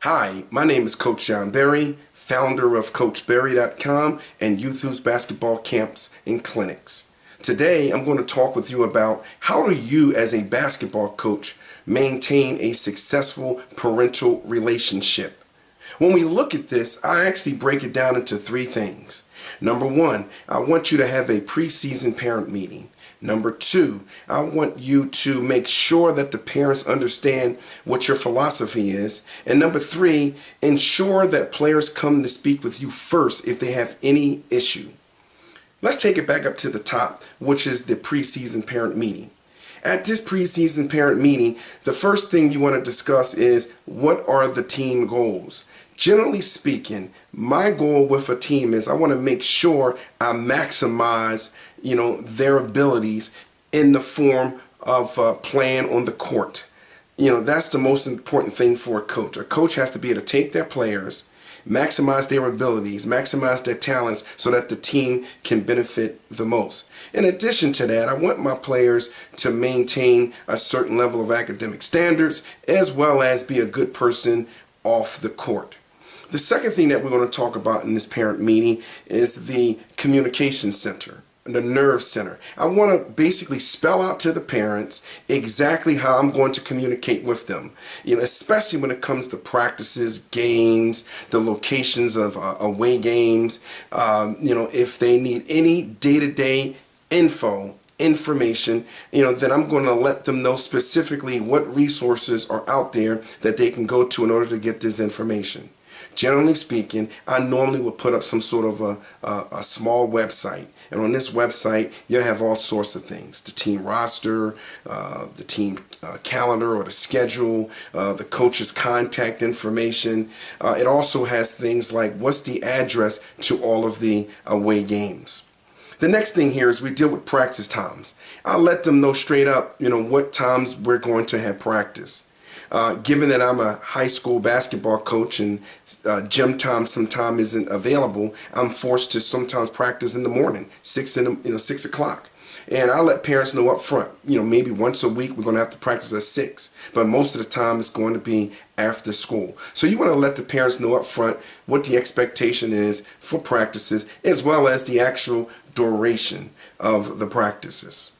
Hi, my name is Coach John Berry, founder of CoachBerry.com and Youth Hoops Basketball Camps and Clinics. Today, I'm going to talk with you about how do you as a basketball coach maintain a successful parental relationship. When we look at this, I actually break it down into three things. Number one, I want you to have a preseason parent meeting. Number two, I want you to make sure that the parents understand what your philosophy is. And number three, ensure that players come to speak with you first if they have any issue. Let's take it back up to the top, which is the preseason parent meeting. At this preseason parent meeting, the first thing you want to discuss is what are the team goals. Generally speaking, my goal with a team is I want to make sure I maximize, their abilities in the form of playing on the court. That's the most important thing for a coach. A coach has to be able to take their players, maximize their abilities, maximize their talents so that the team can benefit the most. In addition to that, I want my players to maintain a certain level of academic standards as well as be a good person off the court. The second thing that we're going to talk about in this parent meeting is the communication center, the nerve center. I want to basically spell out to the parents exactly how I'm going to communicate with them, especially when it comes to practices, games, the locations of away games, if they need any day-to-day information, then I'm going to let them know specifically what resources are out there that they can go to in order to get this information. Generally speaking, I normally will put up some sort of a small website. And on this website, you'll have all sorts of things. The team roster, the team calendar or the schedule, the coach's contact information. It also has things like what's the address to all of the away games. The next thing here is we deal with practice times. I'll let them know straight up, what times we're going to have practice. Given that I'm a high school basketball coach and gym time sometimes isn't available, I'm forced to sometimes practice in the morning, 6 o'clock. And I let parents know up front, maybe once a week we're going to have to practice at 6, but most of the time it's going to be after school. So you want to let the parents know up front what the expectation is for practices as well as the actual duration of the practices.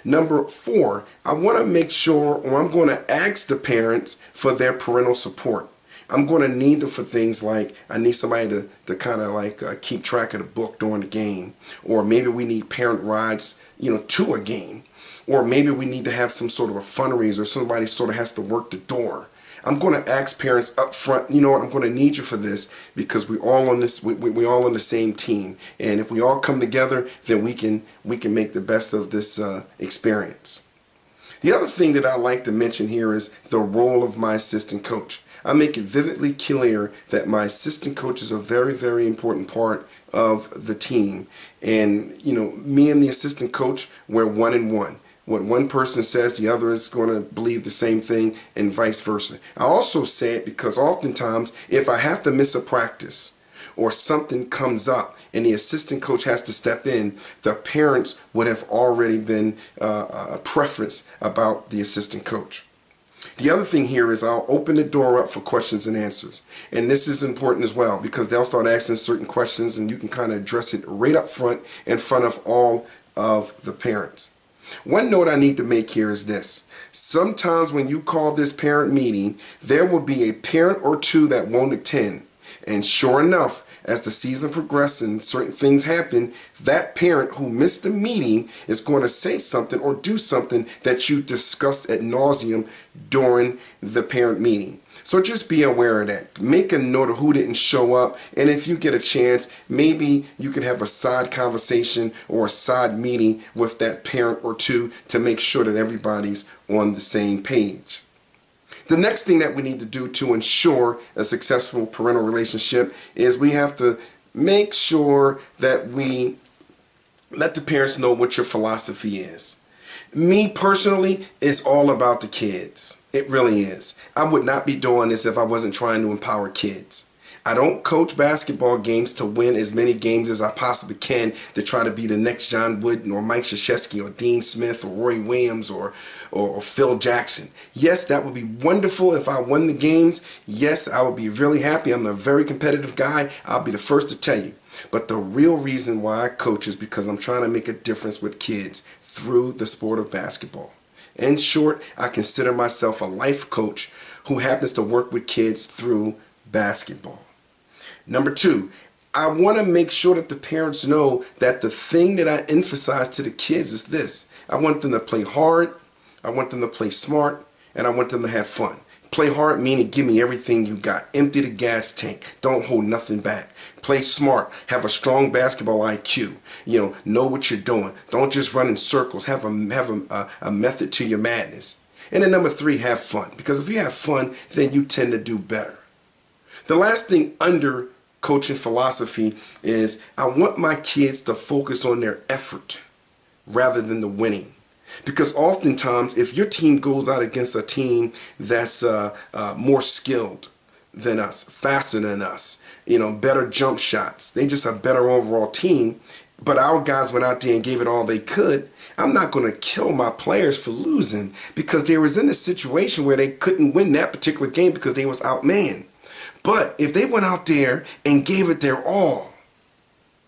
Number four, I want to make sure, or I'm going to ask the parents for their parental support. I'm going to need them for things like I need somebody to kind of keep track of the book during the game, or maybe we need parent rides, to a game, or maybe we need to have some sort of a fundraiser. Somebody sort of has to work the door. I'm going to ask parents up front, I'm going to need you for this because we all on this, we all on the same team. And if we all come together, then we can make the best of this experience. The other thing that I like to mention here is the role of my assistant coach. I make it vividly clear that my assistant coach is a very, very important part of the team. And, me and the assistant coach, we're one and one. What one person says, the other is going to believe the same thing and vice versa. I also say it because oftentimes if I have to miss a practice or something comes up and the assistant coach has to step in, the parents would have already been a preference about the assistant coach. The other thing here is I'll open the door up for questions and answers. And this is important as well because they'll start asking certain questions and you can kind of address it right up front in front of all of the parents. One note I need to make here is this. Sometimes when you call this parent meeting, there will be a parent or two that won't attend. And sure enough, as the season progresses and certain things happen, that parent who missed the meeting is going to say something or do something that you discussed ad nauseum during the parent meeting. So just be aware of that. Make a note of who didn't show up, and if you get a chance, maybe you can have a side conversation or a side meeting with that parent or two to make sure that everybody's on the same page. The next thing that we need to do to ensure a successful parental relationship is we have to make sure that we let the parents know what your philosophy is. Me personally, it's all about the kids. It really is. I would not be doing this if I wasn't trying to empower kids. I don't coach basketball games to win as many games as I possibly can to try to be the next John Wooden or Mike Krzyzewski or Dean Smith or Roy Williams or Phil Jackson. Yes, that would be wonderful if I won the games. Yes, I would be really happy. I'm a very competitive guy. I'll be the first to tell you. But the real reason why I coach is because I'm trying to make a difference with kids through the sport of basketball. In short, I consider myself a life coach who happens to work with kids through basketball. Number two, I want to make sure that the parents know that the thing that I emphasize to the kids is this. I want them to play hard, I want them to play smart, and I want them to have fun. Play hard meaning give me everything you got. Empty the gas tank. Don't hold nothing back. Play smart. Have a strong basketball IQ. Know what you're doing. Don't just run in circles. Have a method to your madness. And then number three, have fun. Because if you have fun, then you tend to do better. The last thing under coaching philosophy is I want my kids to focus on their effort rather than the winning. Because oftentimes, if your team goes out against a team that's more skilled than us, faster than us, better jump shots, they just a better overall team, but our guys went out there and gave it all they could, I'm not going to kill my players for losing because they was in a situation where they couldn't win that particular game because they was outmanned. But if they went out there and gave it their all,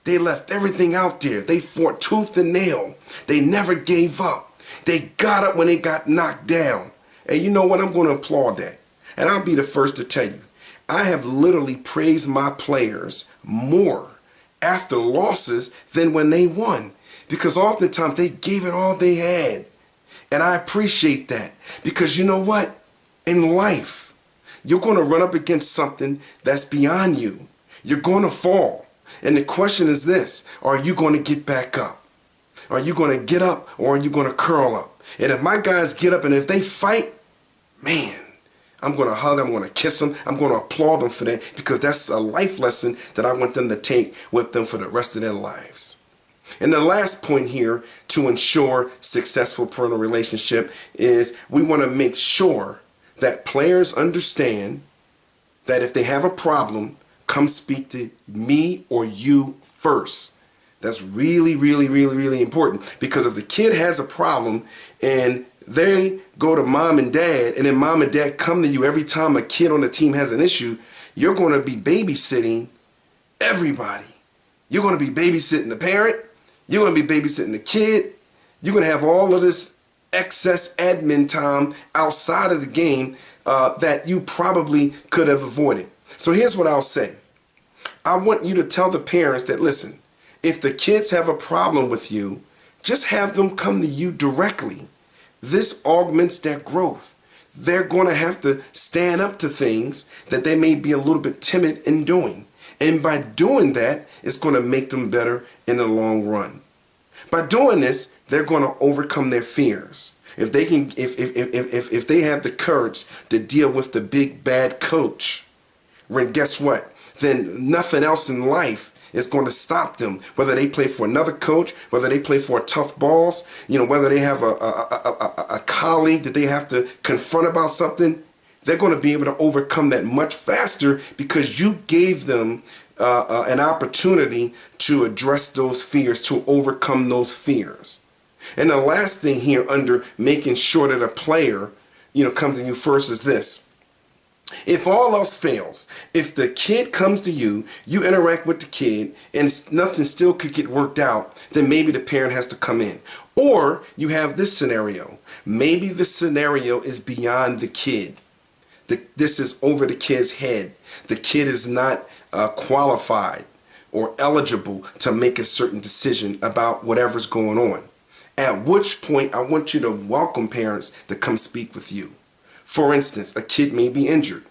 they left everything out there. They fought tooth and nail. They never gave up. They got up when they got knocked down. And you know what? I'm going to applaud that. And I'll be the first to tell you. I have literally praised my players more after losses than when they won. Because oftentimes they gave it all they had. And I appreciate that. Because you know what? In life, you're going to run up against something that's beyond you. You're going to fall. And the question is this: are you going to get back up? Are you going to get up or are you going to curl up? And if my guys get up and if they fight, man, I'm going to hug, I'm going to kiss them, I'm going to applaud them for that because that's a life lesson that I want them to take with them for the rest of their lives. And the last point here to ensure successful parental relationship is we want to make sure that players understand that if they have a problem, come speak to me or you first. That's really, really, really, really important because if the kid has a problem and they go to mom and dad and then mom and dad come to you every time a kid on the team has an issue, you're going to be babysitting everybody. You're going to be babysitting the parent. You're going to be babysitting the kid. You're going to have all of this excess admin time outside of the game that you probably could have avoided. So here's what I'll say. I want you to tell the parents that, listen, if the kids have a problem with you, just have them come to you directly. This augments their growth. They're going to have to stand up to things that they may be a little bit timid in doing. And by doing that, it's going to make them better in the long run. By doing this, they're going to overcome their fears. If they can, if they have the courage to deal with the big bad coach, then guess what? Then nothing else in life is going to stop them. Whether they play for another coach, whether they play for a tough boss, whether they have a colleague that they have to confront about something, they're going to be able to overcome that much faster because you gave them an opportunity to address those fears, to overcome those fears. And the last thing here under making sure that a player, comes to you first is this. If all else fails, if the kid comes to you, you interact with the kid, and nothing still could get worked out, then maybe the parent has to come in. Or you have this scenario. Maybe the scenario is beyond the kid. This is over the kid's head. The kid is not qualified or eligible to make a certain decision about whatever's going on. At which point, I want you to welcome parents to come speak with you. For instance, a kid may be injured.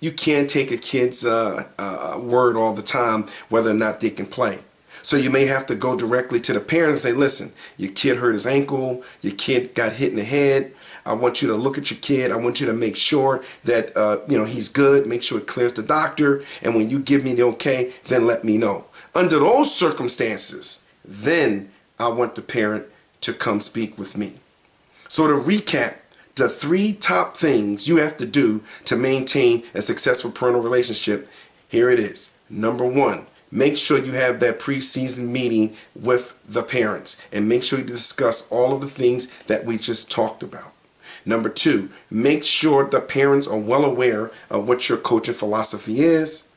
You can't take a kid's word all the time whether or not they can play. So you may have to go directly to the parent and say, listen, your kid hurt his ankle, your kid got hit in the head. I want you to look at your kid. I want you to make sure that he's good, make sure it clears the doctor, and when you give me the okay, then let me know. Under those circumstances, then I want the parent to come speak with me. So to recap, the 3 top things you have to do to maintain a successful parental relationship. Here it is. Number one, make sure you have that preseason meeting with the parents and make sure you discuss all of the things that we just talked about. Number two, make sure the parents are well aware of what your coaching philosophy is.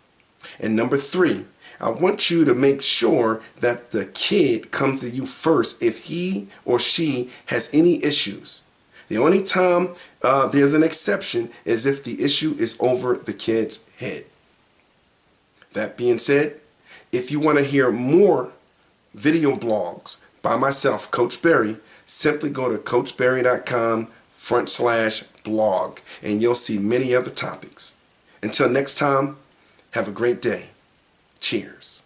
And number three, I want you to make sure that the kid comes to you first if he or she has any issues. The only time there's an exception is if the issue is over the kid's head. That being said, if you want to hear more video blogs by myself, Coach Berry, simply go to coachberry.com/blog and you'll see many other topics. Until next time, have a great day. Cheers.